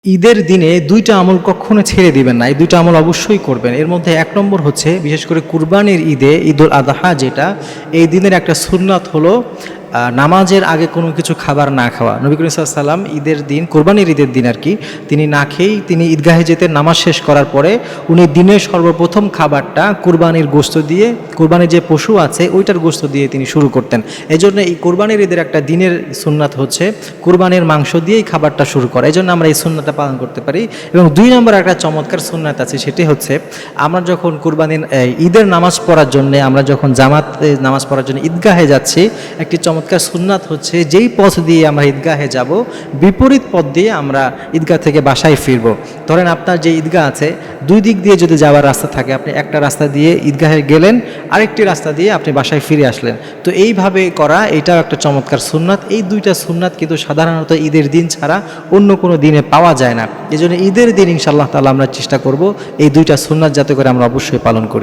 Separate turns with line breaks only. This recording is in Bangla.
ঈদের দিনে ২টা আমল কখনো ছেড়ে দিবেন না। এই ২টা আমল অবশ্যই করবেন। এর মধ্যে ১ নম্বর হচ্ছে বিশেষ করে কুরবানির ঈদে, ঈদুল আদহা যেটা, এই দিনের একটা সুন্নাত হলো নামাজের আগে কোনো কিছু খাবার না খাওয়া। নবী করিম সাল্লাল্লাহু আলাইহি ওয়াসাল্লাম ঈদের দিন, কুরবানির ঈদের দিন আর কি, তিনি না খেয়েই তিনি ঈদগাহে যেতেন। নামাজ শেষ করার পরে উনি দিনের সর্বপ্রথম খাবারটা কুরবানির গোশত দিয়ে, কুরবানির যে পশু আছে ওইটার গোশত দিয়ে তিনি শুরু করতেন। এজন্য এই কুরবানির ঈদের একটা দিনের সুন্নাত হচ্ছে কুরবানির মাংস দিয়েই খাবারটা শুরু করা। এজন্য আমরা এই সুন্নাতটা পালন করতে পারি। এবং ২ নম্বর একটা চমৎকার সুন্নাত আছে, সেটি হচ্ছে আমরা যখন কুরবানির ঈদের নামাজ পড়ার জন্য, আমরা যখন জামাতে নামাজ পড়ার জন্য ঈদগাহে যাচ্ছি, একটি চমৎকার সুন্নাত হচ্ছে যেই পথ দিয়ে আমরা ঈদগাহে যাব, বিপরীত পথ দিয়ে আমরা ঈদগাহ থেকে বাসায় ফিরব। ধরেন আপনার যে ঈদগাহ আছে, ২ দিক দিয়ে যদি যাওয়ার রাস্তা থাকে, আপনি একটা রাস্তা দিয়ে ঈদগাহে গেলেন, আরেকটি রাস্তা দিয়ে আপনি বাসায় ফিরে আসলেন। তো এইভাবে করা, এটাও একটা চমৎকার সুন্নাত। এই ২টা সুন্নাত কিন্তু সাধারণত ঈদের দিন ছাড়া অন্য কোনো দিনে পাওয়া যায় না। এই জন্য ঈদের দিন ইনশাআল্লাহ তাআলা আমরা চেষ্টা করব এই ২টা সুন্নাত যাতে করে আমরা অবশ্যই পালন করি।